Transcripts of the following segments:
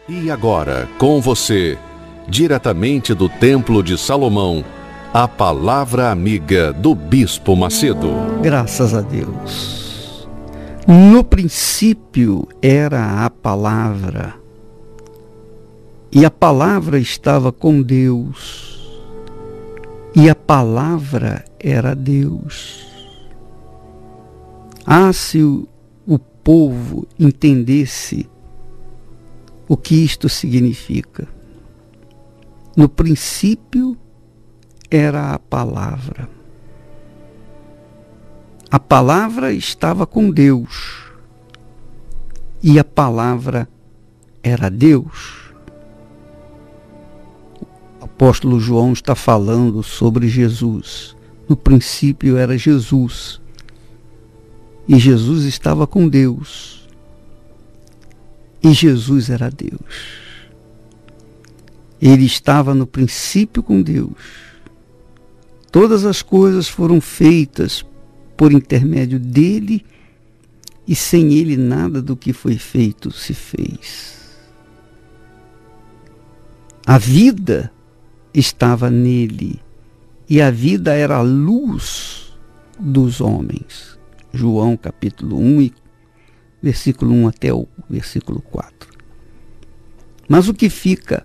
E agora, com você, diretamente do Templo de Salomão, a Palavra Amiga do Bispo Macedo. Graças a Deus. No princípio era a Palavra, e a Palavra estava com Deus, e a Palavra era Deus. Se o povo entendesse o que isto significa. No princípio era a Palavra. A Palavra estava com Deus e a Palavra era Deus. O apóstolo João está falando sobre Jesus. No princípio era Jesus e Jesus estava com Deus. E Jesus era Deus. Ele estava no princípio com Deus. Todas as coisas foram feitas por intermédio dele, e sem ele nada do que foi feito se fez. A vida estava nele, e a vida era a luz dos homens. João capítulo 1, versículo 1 até o versículo 4. Mas o que fica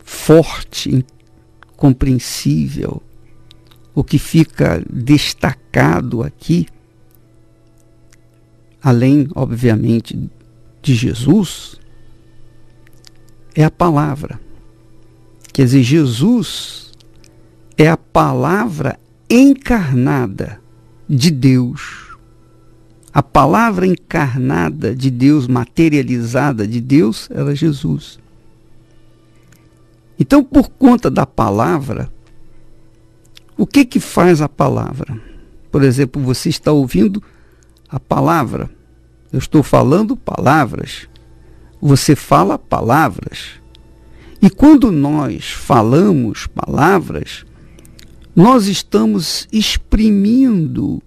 forte, compreensível, o que fica destacado aqui, além, obviamente, de Jesus, é a palavra. Quer dizer, Jesus é a palavra encarnada de Deus. A palavra encarnada de Deus, materializada de Deus, era Jesus. Então, por conta da palavra, o que faz a palavra? Por exemplo, você está ouvindo a palavra. Eu estou falando palavras. Você fala palavras. E quando nós falamos palavras, nós estamos exprimindo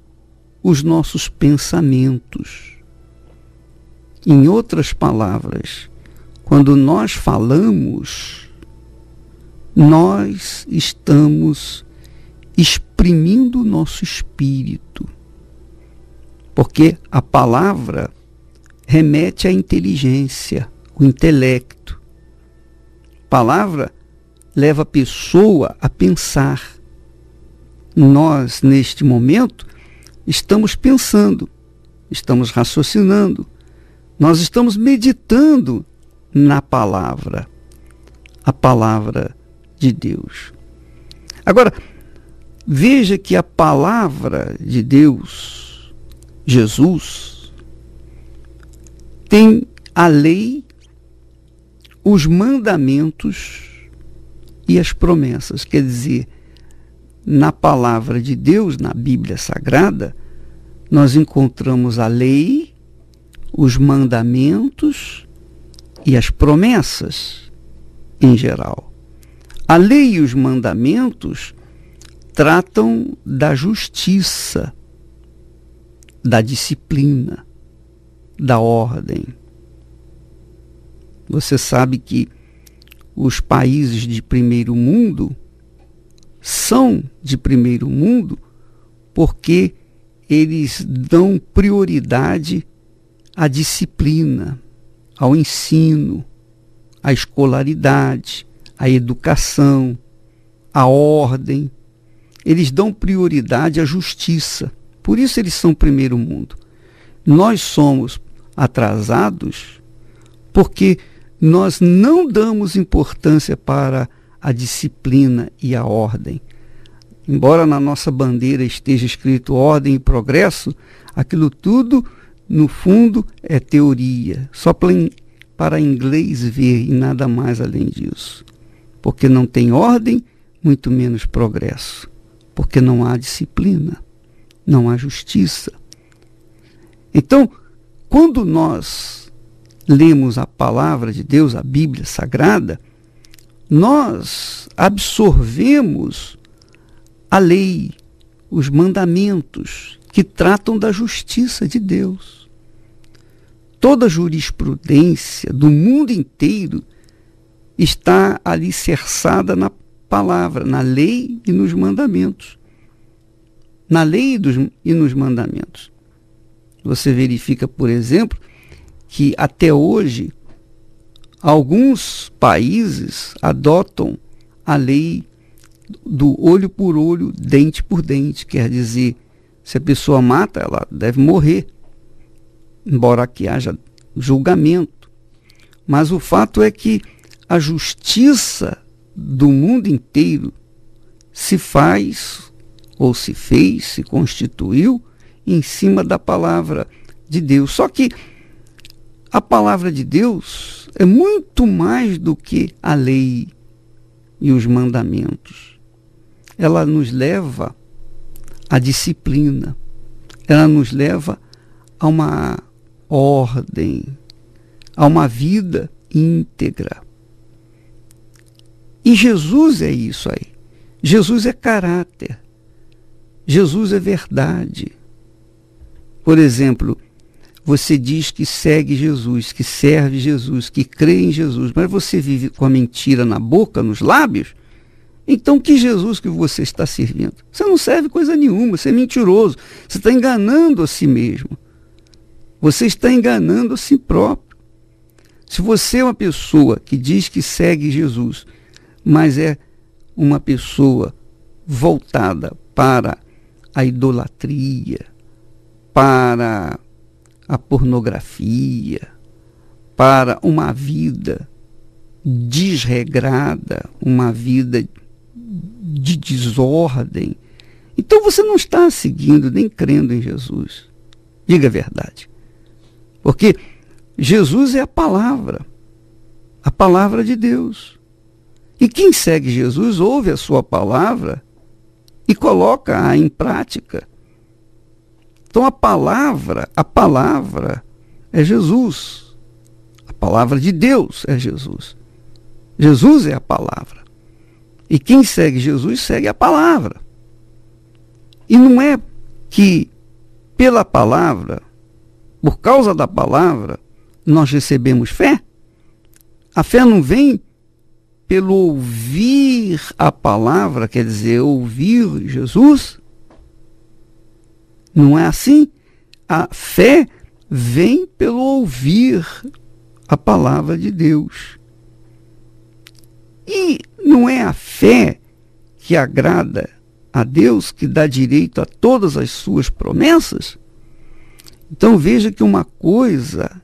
os nossos pensamentos. Em outras palavras, quando nós falamos, nós estamos exprimindo o nosso espírito. Porque a palavra remete à inteligência, o intelecto. A palavra leva a pessoa a pensar. Nós, neste momento, estamos pensando, estamos raciocinando, nós estamos meditando na palavra, a palavra de Deus. Agora, veja que a palavra de Deus, Jesus, tem a lei, os mandamentos e as promessas. Quer dizer, na palavra de Deus, na Bíblia Sagrada, nós encontramos a lei, os mandamentos e as promessas em geral. A lei e os mandamentos tratam da justiça, da disciplina, da ordem. Você sabe que os países de primeiro mundo são de primeiro mundo porque eles dão prioridade à disciplina, ao ensino, à escolaridade, à educação, à ordem. Eles dão prioridade à justiça. Por isso eles são primeiro mundo. Nós somos atrasados porque nós não damos importância para a disciplina e a ordem. Embora na nossa bandeira esteja escrito ordem e progresso, aquilo tudo, no fundo, é teoria. Só para inglês ver e nada mais além disso. Porque não tem ordem, muito menos progresso. Porque não há disciplina, não há justiça. Então, quando nós lemos a palavra de Deus, a Bíblia Sagrada, nós absorvemos a lei, os mandamentos que tratam da justiça de Deus. toda a jurisprudência do mundo inteiro está alicerçada na palavra, na lei e nos mandamentos. Na lei e nos mandamentos. Você verifica, por exemplo, que até hoje alguns países adotam a lei do olho por olho, dente por dente. Quer dizer, se a pessoa mata, ela deve morrer, embora que haja julgamento. Mas o fato é que a justiça do mundo inteiro se faz, ou se fez, se constituiu em cima da palavra de Deus. Só que a palavra de Deus é muito mais do que a lei e os mandamentos. Ela nos leva à disciplina, ela nos leva a uma ordem, a uma vida íntegra. E Jesus é isso aí. Jesus é caráter. Jesus é verdade. Por exemplo, você diz que segue Jesus, que serve Jesus, que crê em Jesus, mas você vive com a mentira na boca, nos lábios? Então, que Jesus que você está servindo? Você não serve coisa nenhuma, você é mentiroso, você está enganando a si mesmo. Você está enganando a si próprio. Se você é uma pessoa que diz que segue Jesus, mas é uma pessoa voltada para a idolatria, para a pornografia, para uma vida desregrada, uma vida de desordem, então você não está seguindo nem crendo em Jesus. Diga a verdade. Porque Jesus é a palavra de Deus. E quem segue Jesus ouve a sua palavra e coloca-a em prática. Então a palavra é Jesus. A palavra de Deus é Jesus. Jesus é a palavra. E quem segue Jesus segue a palavra. E não é que pela palavra, por causa da palavra, nós recebemos fé. A fé não vem pelo ouvir a palavra, quer dizer, ouvir Jesus. Não é assim. A fé vem pelo ouvir a palavra de Deus. E não é a fé que agrada a Deus, que dá direito a todas as suas promessas? Então veja que uma coisa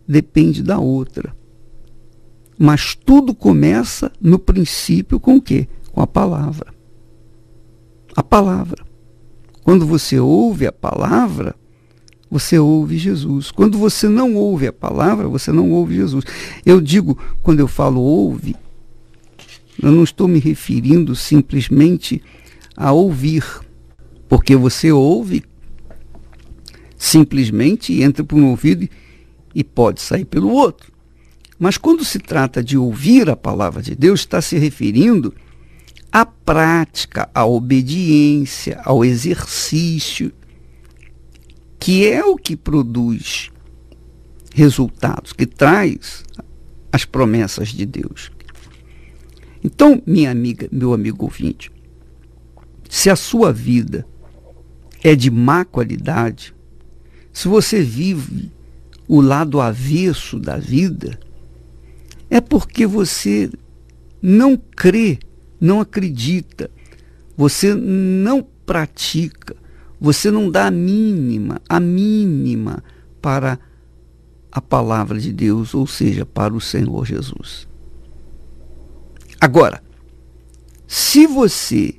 depende da outra. Mas tudo começa no princípio com o quê? Com a palavra. A palavra. Quando você ouve a palavra, você ouve Jesus. Quando você não ouve a palavra, você não ouve Jesus. Eu digo, quando eu falo ouve, eu não estou me referindo simplesmente a ouvir, porque você ouve simplesmente, entra por um ouvido e pode sair pelo outro. Mas quando se trata de ouvir a palavra de Deus, está se referindo à prática, à obediência, ao exercício, que é o que produz resultados, que traz as promessas de Deus. Então, minha amiga, meu amigo ouvinte, se a sua vida é de má qualidade, se você vive o lado avesso da vida, é porque você não crê, não acredita, você não pratica, você não dá a mínima para a palavra de Deus, ou seja, para o Senhor Jesus. Agora, se você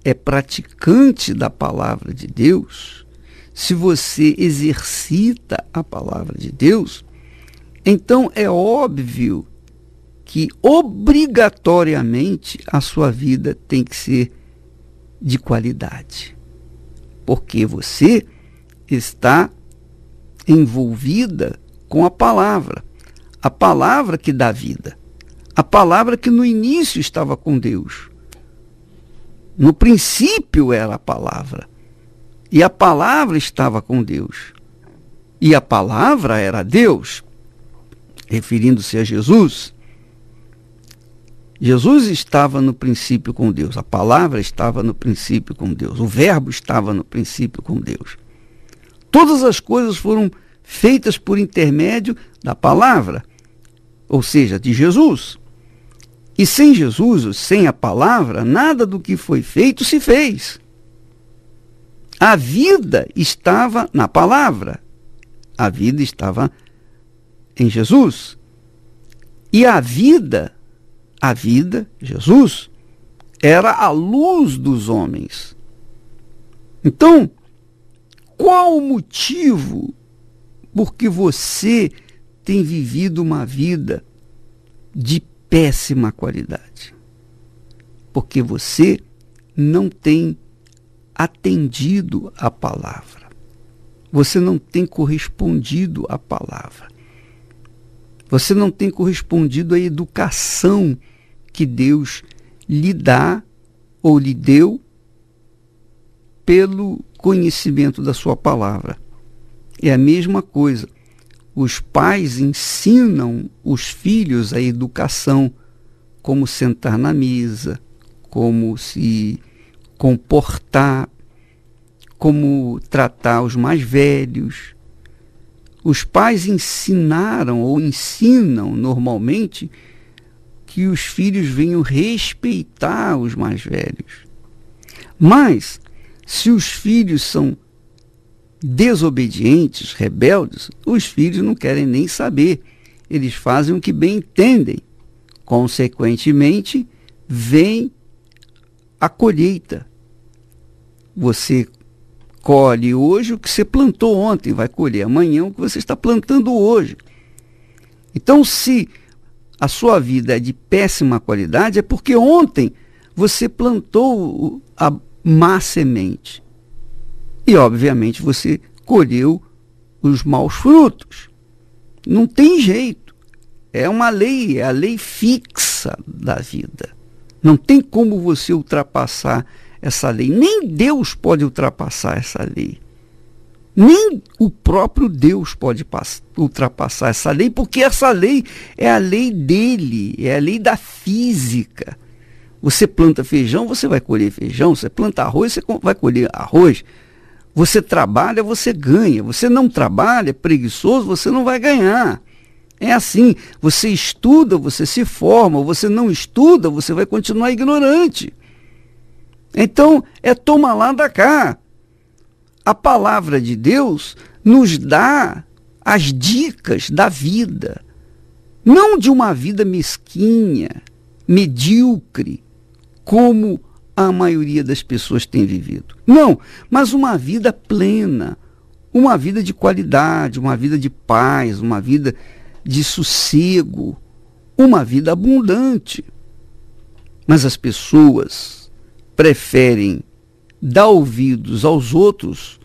é praticante da palavra de Deus, se você exercita a palavra de Deus, então é óbvio que obrigatoriamente a sua vida tem que ser de qualidade. Porque você está envolvida com a palavra que dá vida, a palavra que no início estava com Deus. No princípio era a palavra, e a palavra estava com Deus. E a palavra era Deus, referindo-se a Jesus. Jesus estava no princípio com Deus, a palavra estava no princípio com Deus, o verbo estava no princípio com Deus. Todas as coisas foram feitas por intermédio da palavra, ou seja, de Jesus. E sem Jesus, sem a palavra, nada do que foi feito se fez. A vida estava na palavra, a vida estava em Jesus. E a vida, Jesus, era a luz dos homens. Então, qual o motivo por que você tem vivido uma vida de péssima qualidade? Porque você não tem atendido à palavra. Você não tem correspondido à palavra. Você não tem correspondido à educação que Deus lhe dá ou lhe deu pelo conhecimento da sua palavra. É a mesma coisa. Os pais ensinam os filhos a educação, como sentar na mesa, como se comportar, como tratar os mais velhos. Os pais ensinaram ou ensinam normalmente que os filhos venham respeitar os mais velhos. Mas, se os filhos são desobedientes, rebeldes, os filhos não querem nem saber. Eles fazem o que bem entendem. Consequentemente, vem a colheita. Você colhe hoje o que você plantou ontem, vai colher amanhã o que você está plantando hoje. Então, se a sua vida é de péssima qualidade, é porque ontem você plantou a má semente. E, obviamente, você colheu os maus frutos. Não tem jeito. É uma lei, é a lei fixa da vida. Não tem como você ultrapassar essa lei. Nem Deus pode ultrapassar essa lei. Nem o próprio Deus pode ultrapassar essa lei, porque essa lei é a lei dele, é a lei da física. Você planta feijão, você vai colher feijão. Você planta arroz, você vai colher arroz. Você trabalha, você ganha. Você não trabalha, é preguiçoso, você não vai ganhar. É assim, você estuda, você se forma. Você não estuda, você vai continuar ignorante. Então, é toma lá da cá. A palavra de Deus nos dá as dicas da vida. Não de uma vida mesquinha, medíocre, como a maioria das pessoas tem vivido. Não, mas uma vida plena, uma vida de qualidade, uma vida de paz, uma vida de sossego, uma vida abundante. Mas as pessoas preferem dar ouvidos aos outros,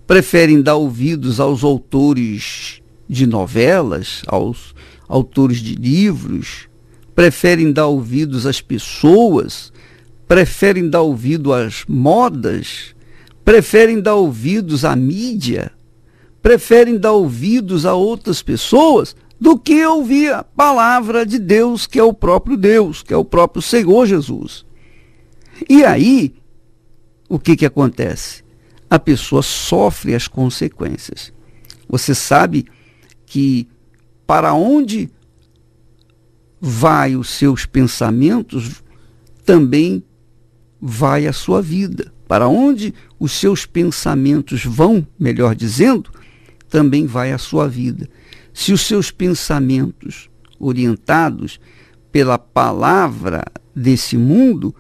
preferem dar ouvidos aos autores de novelas, aos autores de livros, preferem dar ouvidos às pessoas, preferem dar ouvido às modas, preferem dar ouvidos à mídia, preferem dar ouvidos a outras pessoas do que ouvir a palavra de Deus, que é o próprio Deus, que é o próprio Senhor Jesus. E aí, o que acontece? A pessoa sofre as consequências. Você sabe que para onde vai os seus pensamentos, também vai a sua vida. Para onde os seus pensamentos vão, melhor dizendo, também vai a sua vida. Se os seus pensamentos orientados pela palavra desse mundo,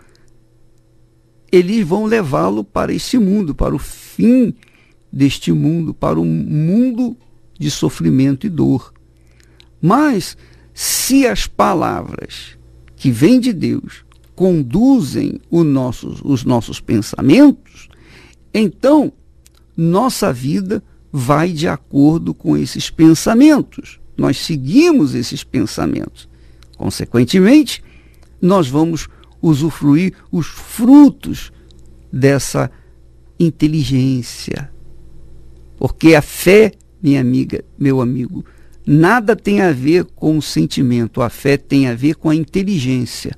eles vão levá-lo para esse mundo, para o fim deste mundo, para um mundo de sofrimento e dor. Mas, se as palavras que vêm de Deus conduzem os nossos pensamentos, então nossa vida vai de acordo com esses pensamentos. Nós seguimos esses pensamentos. Consequentemente, nós vamos usufruir os frutos dessa inteligência. Porque a fé minha amiga, meu amigo, nada tem a ver com o sentimento. A fé tem a ver com a inteligência.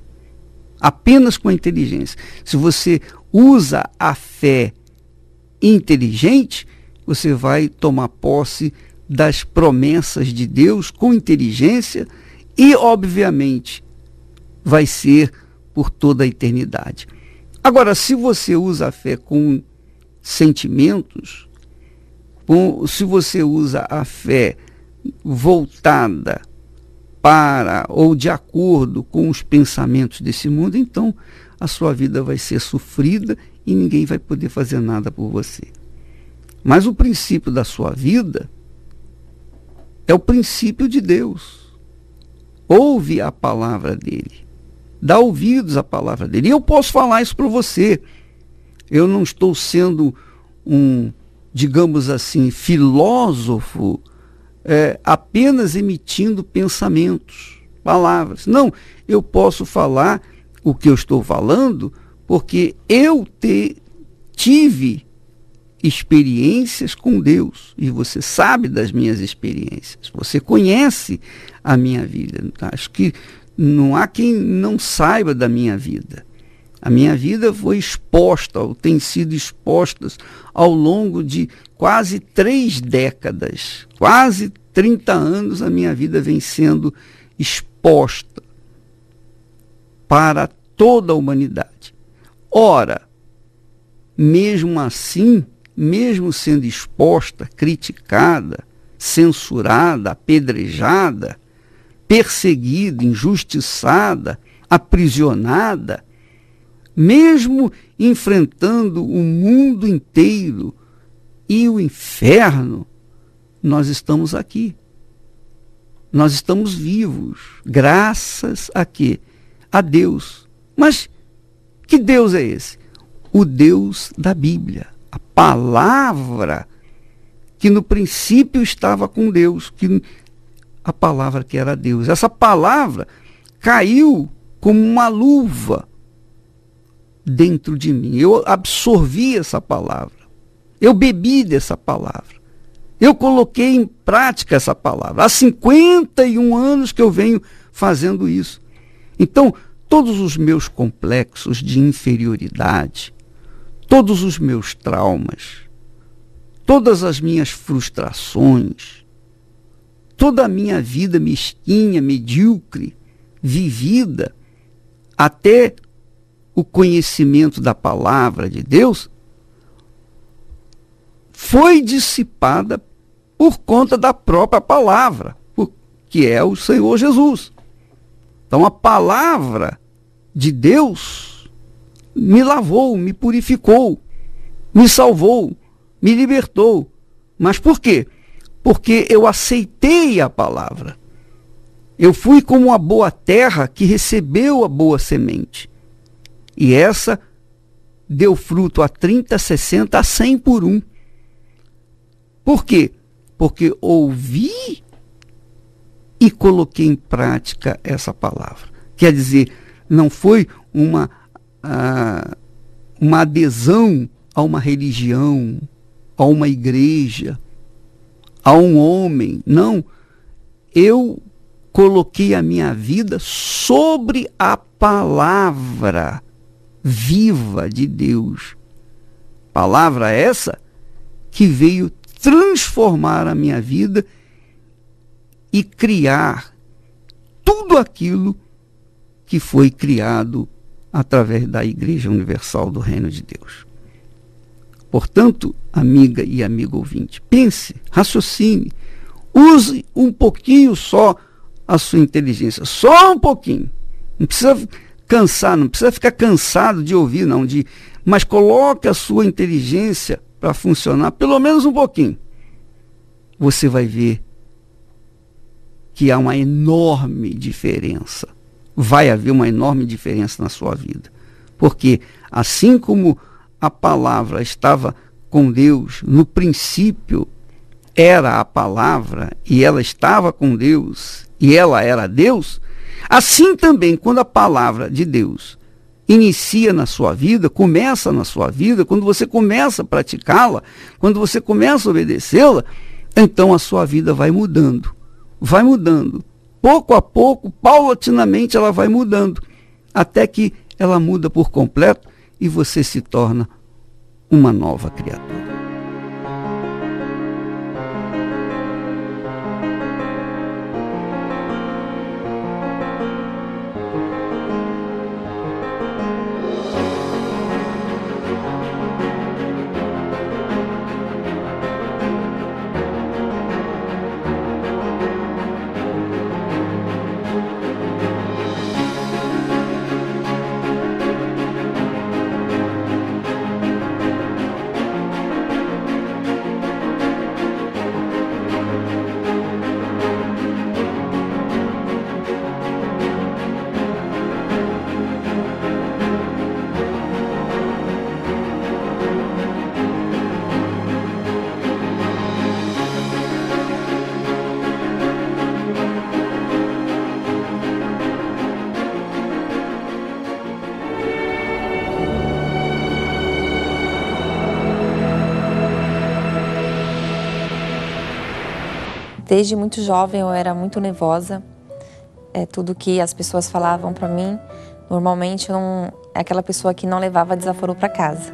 Apenas com a inteligência. Se você usa a fé inteligente, você vai tomar posse das promessas de Deus com inteligência e, obviamente, vai ser por toda a eternidade. Agora, se você usa a fé com sentimentos, se você usa a fé voltada para ou de acordo com os pensamentos desse mundo, então a sua vida vai ser sofrida e ninguém vai poder fazer nada por você. Mas o princípio da sua vida é o princípio de Deus. Ouve a palavra dele. Dá ouvidos à palavra dele. E eu posso falar isso para você. Eu não estou sendo digamos assim, filósofo, apenas emitindo pensamentos, palavras. Não, eu posso falar o que eu estou falando porque eu tive experiências com Deus, e você sabe das minhas experiências, você conhece a minha vida. Acho que não há quem não saiba da minha vida. A minha vida foi exposta, ou tem sido exposta ao longo de quase 3 décadas, quase 30 anos, a minha vida vem sendo exposta para toda a humanidade. Ora, mesmo assim, mesmo sendo exposta, criticada, censurada, apedrejada, perseguida, injustiçada, aprisionada, mesmo enfrentando o mundo inteiro e o inferno, nós estamos aqui. Nós estamos vivos, graças a quê? A Deus. Mas que Deus é esse? O Deus da Bíblia. A palavra que no princípio estava com Deus, a palavra que era Deus. Essa palavra caiu como uma luva dentro de mim. Eu absorvi essa palavra. Eu bebi dessa palavra. Eu coloquei em prática essa palavra. Há 51 anos que eu venho fazendo isso. Então, todos os meus complexos de inferioridade, todos os meus traumas, todas as minhas frustrações, toda a minha vida mesquinha, medíocre, vivida, até o conhecimento da palavra de Deus, foi dissipada por conta da própria palavra, que é o Senhor Jesus. Então a palavra de Deus me lavou, me purificou, me salvou, me libertou. Mas por quê? Porque eu aceitei a palavra. Eu fui como uma boa terra que recebeu a boa semente. E essa deu fruto a 30, 60, a 100 por 1. Por quê? Porque ouvi e coloquei em prática essa palavra. Quer dizer, não foi uma adesão a uma religião, a uma igreja, a um homem. Não. Eu coloquei a minha vida sobre a palavra viva de Deus. Palavra essa que veio transformar a minha vida e criar tudo aquilo que foi criado através da Igreja Universal do Reino de Deus. Portanto, amiga e amigo ouvinte, pense, raciocine, use um pouquinho só a sua inteligência, só um pouquinho. Não precisa cansar, não precisa ficar cansado de ouvir, não, mas coloque a sua inteligência para funcionar pelo menos um pouquinho. Você vai ver que há uma enorme diferença. Vai haver uma enorme diferença na sua vida. Porque assim como a palavra estava com Deus, no princípio era a palavra, e ela estava com Deus, e ela era Deus, assim também quando a palavra de Deus inicia na sua vida, começa na sua vida, quando você começa a praticá-la, quando você começa a obedecê-la, então a sua vida vai mudando. Vai mudando. Pouco a pouco, paulatinamente, ela vai mudando. Até que ela muda por completo e você se torna uma nova criatura. Desde muito jovem eu era muito nervosa. Tudo que as pessoas falavam para mim, normalmente é aquela pessoa que não levava desaforo para casa.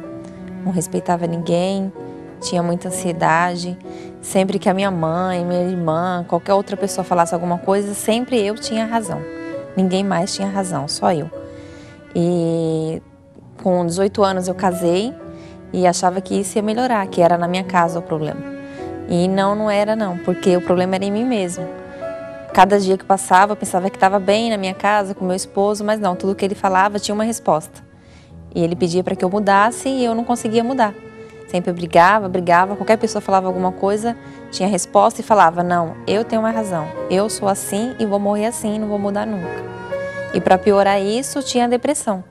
Não respeitava ninguém, tinha muita ansiedade. Sempre que a minha mãe, minha irmã, qualquer outra pessoa falasse alguma coisa, sempre eu tinha razão. Ninguém mais tinha razão, só eu. E com 18 anos eu casei e achava que isso ia melhorar, que era na minha casa o problema. E não era não, porque o problema era em mim mesmo. Cada dia que passava eu pensava que estava bem na minha casa com meu esposo, mas não, tudo que ele falava tinha uma resposta. E ele pedia para que eu mudasse e eu não conseguia mudar. Sempre brigava, qualquer pessoa falava alguma coisa, tinha resposta e falava, não, eu tenho uma razão, eu sou assim e vou morrer assim, não vou mudar nunca. E para piorar isso, tinha a depressão.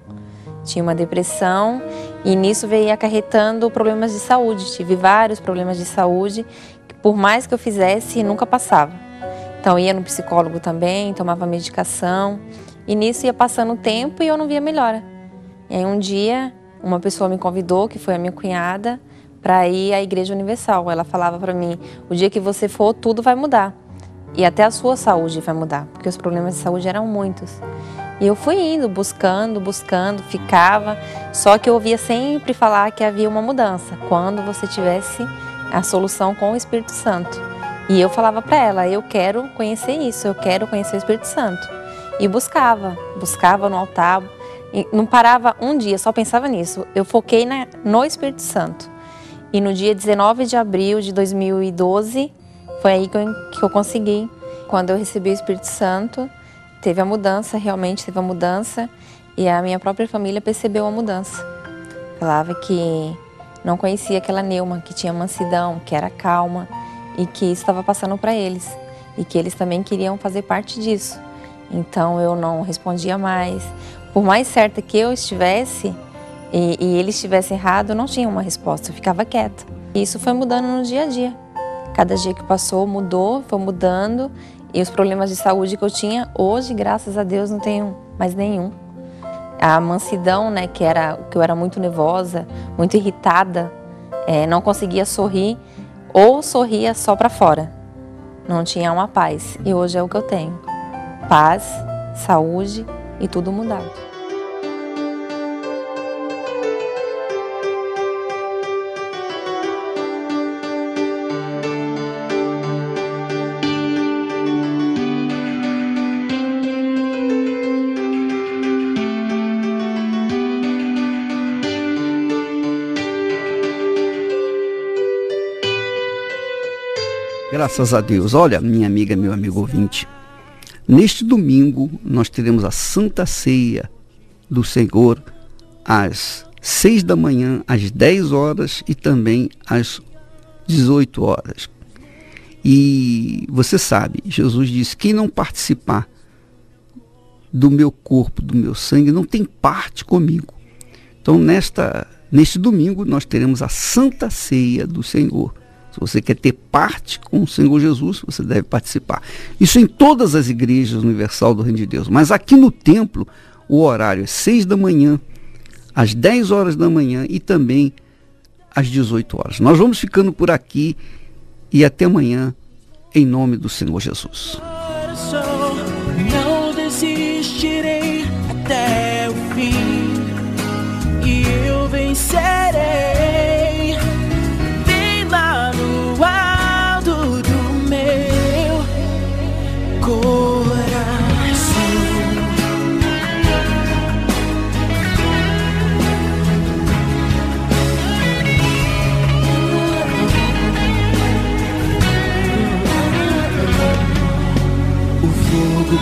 Tinha uma depressão e nisso veio acarretando problemas de saúde. Tive vários problemas de saúde que por mais que eu fizesse, nunca passava. Então ia no psicólogo também, tomava medicação e nisso ia passando o tempo e eu não via melhora. E aí um dia uma pessoa me convidou, que foi a minha cunhada, para ir à Igreja Universal. Ela falava para mim, o dia que você for, tudo vai mudar. E até a sua saúde vai mudar, porque os problemas de saúde eram muitos. E eu fui indo, buscando, ficava, só que eu ouvia sempre falar que havia uma mudança, quando você tivesse a solução com o Espírito Santo. E eu falava para ela, eu quero conhecer isso, eu quero conhecer o Espírito Santo. E buscava no altar, e não parava um dia, só pensava nisso. Eu foquei no Espírito Santo. E no dia 19 de abril de 2012, foi aí que eu consegui. Quando eu recebi o Espírito Santo, teve a mudança, realmente teve a mudança, e a minha própria família percebeu a mudança. Falava que não conhecia aquela Neuma, que tinha mansidão, que era calma, e que isso estava passando para eles, e que eles também queriam fazer parte disso. Então eu não respondia mais. Por mais certa que eu estivesse, e ele estivesse errado, eu não tinha uma resposta, eu ficava quieta. E isso foi mudando no dia a dia. Cada dia que passou mudou, foi mudando. E os problemas de saúde que eu tinha, hoje, graças a Deus, não tenho mais nenhum. A mansidão, né, que eu era muito nervosa, muito irritada, não conseguia sorrir, ou sorria só para fora. Não tinha uma paz. E hoje é o que eu tenho. Paz, saúde e tudo mudado. Graças a Deus. Olha, minha amiga, meu amigo ouvinte, neste domingo nós teremos a Santa Ceia do Senhor às 6 da manhã, às 10 horas e também às 18 horas. E você sabe, Jesus disse, quem não participar do meu corpo, do meu sangue, não tem parte comigo. Então, neste domingo nós teremos a Santa Ceia do Senhor. Se você quer ter parte com o Senhor Jesus, você deve participar. Isso em todas as igrejas universal do Reino de Deus. Mas aqui no templo, o horário é 6 da manhã, às 10 horas da manhã e também às 18 horas. Nós vamos ficando por aqui e até amanhã, em nome do Senhor Jesus. Não desistirei até o fim, e eu vencerei, bem lá no alto do meu coração.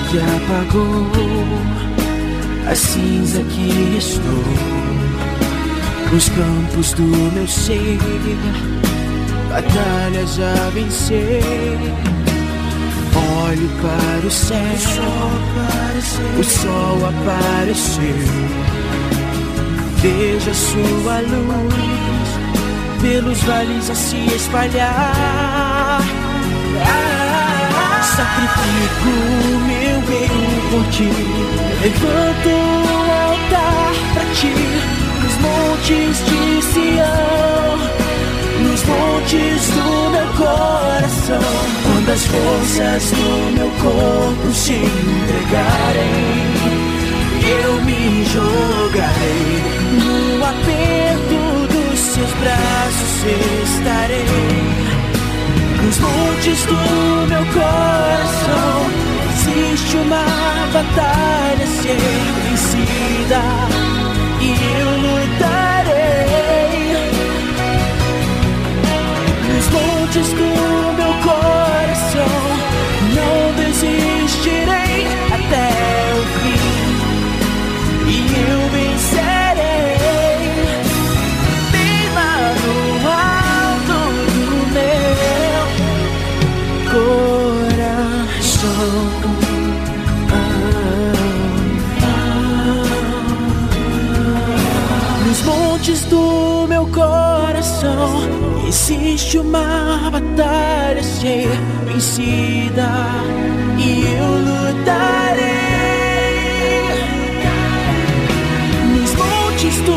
Que apagou a cinza que restou nos campos do meu ser, batalhas já vencer. Olho para o céu, o sol apareceu, vejo a sua luz pelos vales a se espalhar. Sacrifico meu eu por ti, levanto um altar pra ti, nos montes de Sião, nos montes do meu coração. Quando as forças do meu corpo se entregarem, eu me jogarei no aperto dos seus braços, estarei. Nos montes do meu coração existe uma batalha a ser vencida, e eu lutarei. Nos montes do meu coração não desistirei até o fim, e eu vencerei, bem lá no alto do meu coração. Nos montes do meu coração existe uma batalha a ser vencida, e eu lutarei. Nos montes do